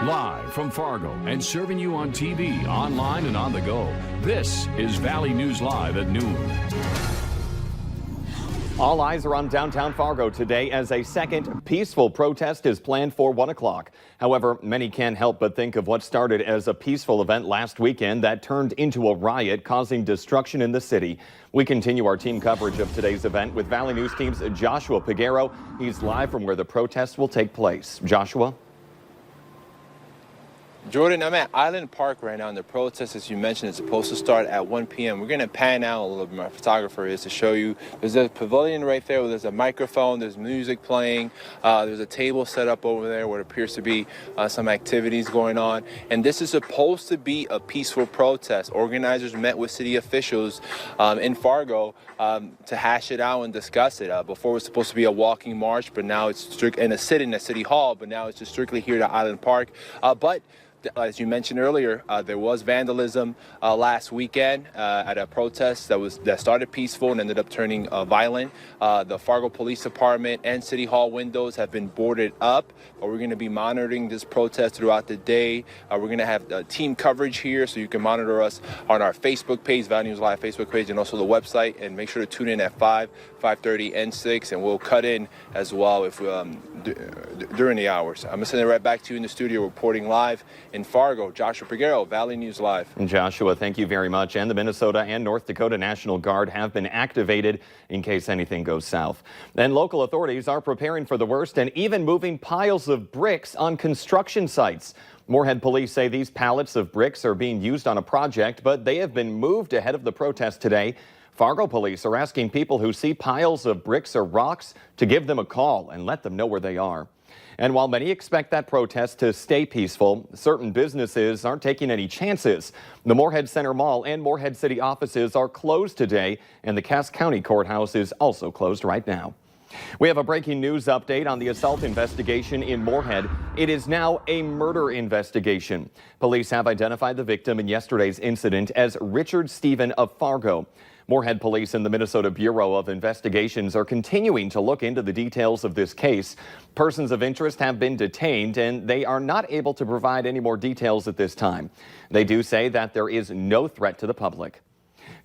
Live from Fargo and serving you on TV, online, and on the go. This is Valley News Live at noon. All eyes are on downtown Fargo today as a second peaceful protest is planned for 1 o'clock. However, many can't help but think of what started as a peaceful event last weekend that turned into a riot, causing destruction in the city. We continue our team coverage of today's event with Valley News Team's Joshua Piguero. He's live from where the protests will take place. Joshua? Jordan, I'm at Island Park right now, and the protest, as you mentioned, is supposed to start at 1 p.m. We're going to pan out a little bit. My photographer is to show you. There's a pavilion right there where there's a microphone, there's music playing, there's a table set up over there where it appears to be some activities going on. And this is supposed to be a peaceful protest. Organizers met with city officials in Fargo to hash it out and discuss it. Before it was supposed to be a walking march, but now it's in a sit-in at City Hall, but now it's just strictly here at Island Park. But as you mentioned earlier, there was vandalism last weekend at a protest that started peaceful and ended up turning violent. The Fargo Police Department and City Hall windows have been boarded up. We're going to be monitoring this protest throughout the day. We're going to have team coverage here, so you can monitor us on our Facebook page, Valley News Live Facebook page, and also the website. And make sure to tune in at 5:30, and 6, and we'll cut in as well if during the hours. I'm going to send it right back to you in the studio, reporting live in Fargo. Joshua Piguero, Valley News Live. Joshua, thank you very much. And the Minnesota and North Dakota National Guard have been activated in case anything goes south. And local authorities are preparing for the worst and even moving piles of bricks on construction sites. Moorhead police say these pallets of bricks are being used on a project, but they have been moved ahead of the protest today. Fargo police are asking people who see piles of bricks or rocks to give them a call and let them know where they are. And while many expect that protest to stay peaceful, certain businesses aren't taking any chances. The Moorhead Center Mall and Moorhead City offices are closed today, and the Cass County Courthouse is also closed right now. We have a breaking news update on the assault investigation in Moorhead. It is now a murder investigation. Police have identified the victim in yesterday's incident as Richard Stephen of Fargo. Moorhead police and the Minnesota Bureau of Investigations are continuing to look into the details of this case. Persons of interest have been detained, and they are not able to provide any more details at this time. They do say that there is no threat to the public.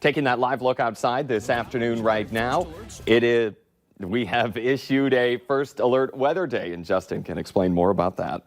Taking that live look outside this afternoon right now, we have issued a first alert weather day, and Justin can explain more about that.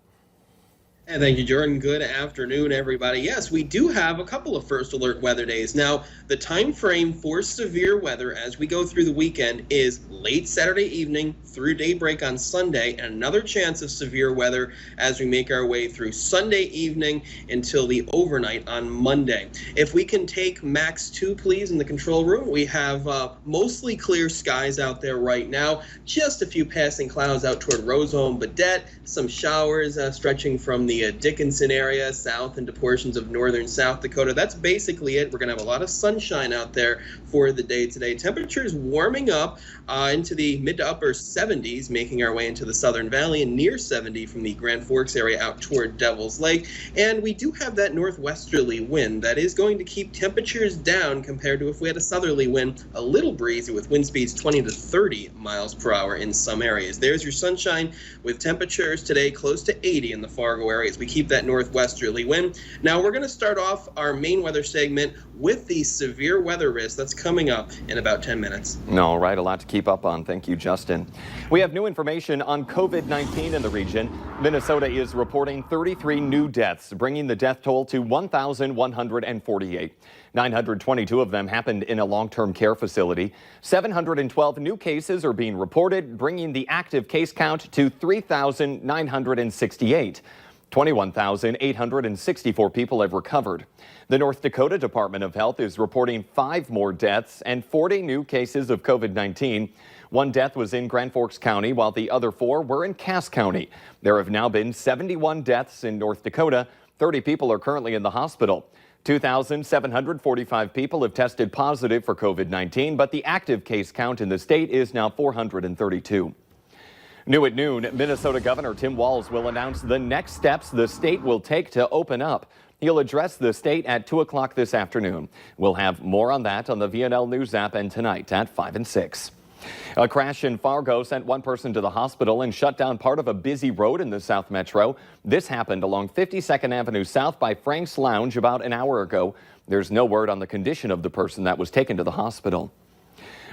And thank you, Jordan. Good afternoon, everybody. Yes, we do have a couple of first alert weather days. Now, the time frame for severe weather as we go through the weekend is late Saturday evening through daybreak on Sunday, and another chance of severe weather as we make our way through Sunday evening until the overnight on Monday. If we can take Max 2, please, in the control room. We have mostly clear skies out there right now. Just a few passing clouds out toward Rosehome, Baudette, some showers stretching from the Dickinson area south into portions of northern South Dakota. That's basically it. We're going to have a lot of sunshine out there for the day today. Temperatures warming up into the mid to upper 70s, making our way into the Southern Valley, and near 70 from the Grand Forks area out toward Devil's Lake. And we do have that northwesterly wind that is going to keep temperatures down compared to if we had a southerly wind, a little breezy with wind speeds 20 to 30 miles per hour in some areas. There's your sunshine with temperatures today close to 80 in the Fargo area as we keep that northwesterly wind. Now we're going to start off our main weather segment with the severe weather risk that's coming up in about 10 minutes. All right, a lot to keep up on. Thank you, Justin. We have new information on COVID-19 in the region. Minnesota is reporting 33 new deaths, bringing the death toll to 1,148. 922 of them happened in a long-term care facility. 712 new cases are being reported, bringing the active case count to 3,968. 21,864 people have recovered. The North Dakota Department of Health is reporting 5 more deaths and 40 new cases of COVID-19. 1 death was in Grand Forks County, while the other 4 were in Cass County. There have now been 71 deaths in North Dakota. 30 people are currently in the hospital. 2,745 people have tested positive for COVID-19, but the active case count in the state is now 432. New at noon, Minnesota Governor Tim Walz will announce the next steps the state will take to open up. He'll address the state at 2 o'clock this afternoon. We'll have more on that on the VNL News app and tonight at 5 and 6. A crash in Fargo sent one person to the hospital and shut down part of a busy road in the South Metro. This happened along 52nd Avenue South by Frank's Lounge about an hour ago. There's no word on the condition of the person that was taken to the hospital.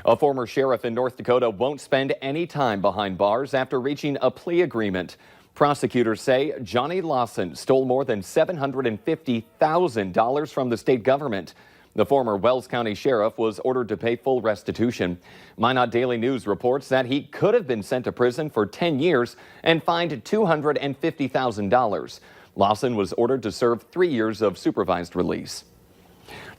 A former sheriff in North Dakota won't spend any time behind bars after reaching a plea agreement. Prosecutors say Johnny Lawson stole more than $750,000 from the state government. The former Wells County sheriff was ordered to pay full restitution. Minot Daily News reports that he could have been sent to prison for 10 years and fined $250,000. Lawson was ordered to serve 3 years of supervised release.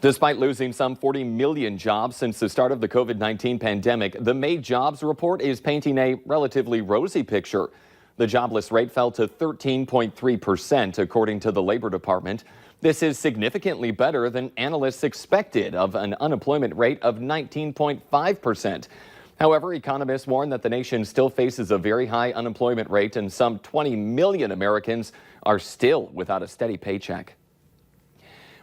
Despite losing some 40 million jobs since the start of the COVID-19 pandemic, the May jobs report is painting a relatively rosy picture. The jobless rate fell to 13.3%, according to the Labor Department. This is significantly better than analysts expected of an unemployment rate of 19.5%. However, economists warn that the nation still faces a very high unemployment rate and some 20 million Americans are still without a steady paycheck.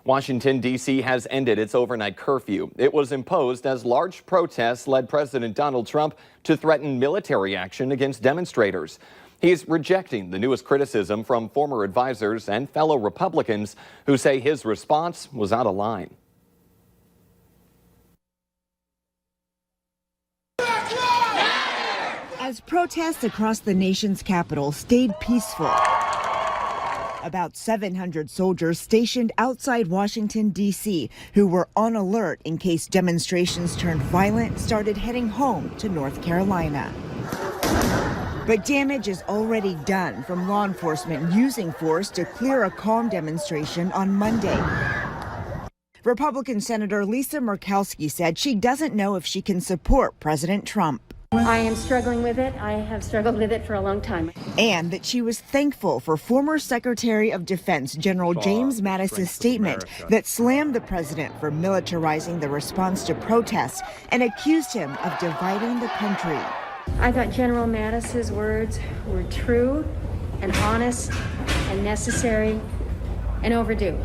Washington, D.C. has ended its overnight curfew. It was imposed as large protests led President Donald Trump to threaten military action against demonstrators. He's rejecting the newest criticism from former advisors and fellow Republicans who say his response was out of line. As protests across the nation's capital stayed peaceful, about 700 soldiers stationed outside Washington, D.C., who were on alert in case demonstrations turned violent, started heading home to North Carolina. But damage is already done from law enforcement using force to clear a calm demonstration on Monday. Republican Senator Lisa Murkowski said she doesn't know if she can support President Trump. I am struggling with it. I have struggled with it for a long time. And that she was thankful for former Secretary of Defense General James Mattis's statement that slammed the president for militarizing the response to protests and accused him of dividing the country. I thought General Mattis's words were true and honest and necessary and overdue.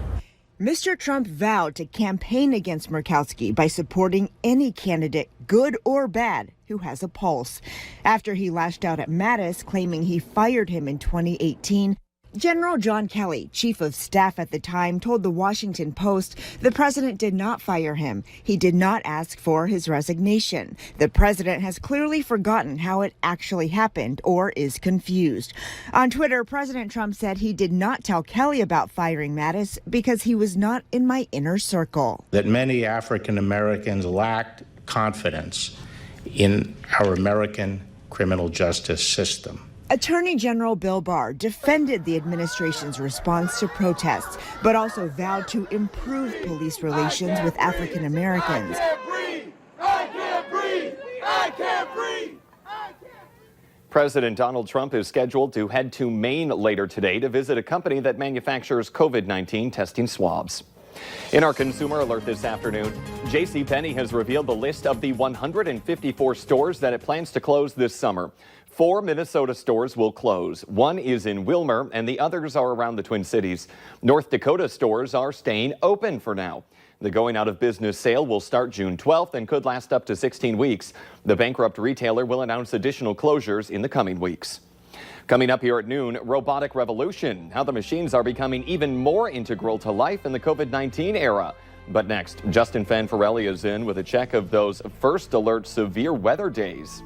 Mr. Trump vowed to campaign against Murkowski by supporting any candidate, good or bad, who has a pulse. After he lashed out at Mattis, claiming he fired him in 2018, General John Kelly, chief of staff at the time, told the Washington Post the president did not fire him. He did not ask for his resignation. The president has clearly forgotten how it actually happened or is confused. On Twitter, President Trump said he did not tell Kelly about firing Mattis because he was not in my inner circle. That many African Americans lacked confidence in our American criminal justice system. Attorney General Bill Barr defended the administration's response to protests, but also vowed to improve police relations with African Americans. President Donald Trump is scheduled to head to Maine later today to visit a company that manufactures COVID-19 testing swabs. In our consumer alert this afternoon, JCPenney has revealed the list of the 154 stores that it plans to close this summer. 4 Minnesota stores will close. One is in Willmar, and the others are around the Twin Cities. North Dakota stores are staying open for now. The going out of business sale will start June 12th and could last up to 16 weeks. The bankrupt retailer will announce additional closures in the coming weeks. Coming up here at noon, robotic revolution, how the machines are becoming even more integral to life in the COVID-19 era. But next, Justin Fanfarelli is in with a check of those first alert severe weather days.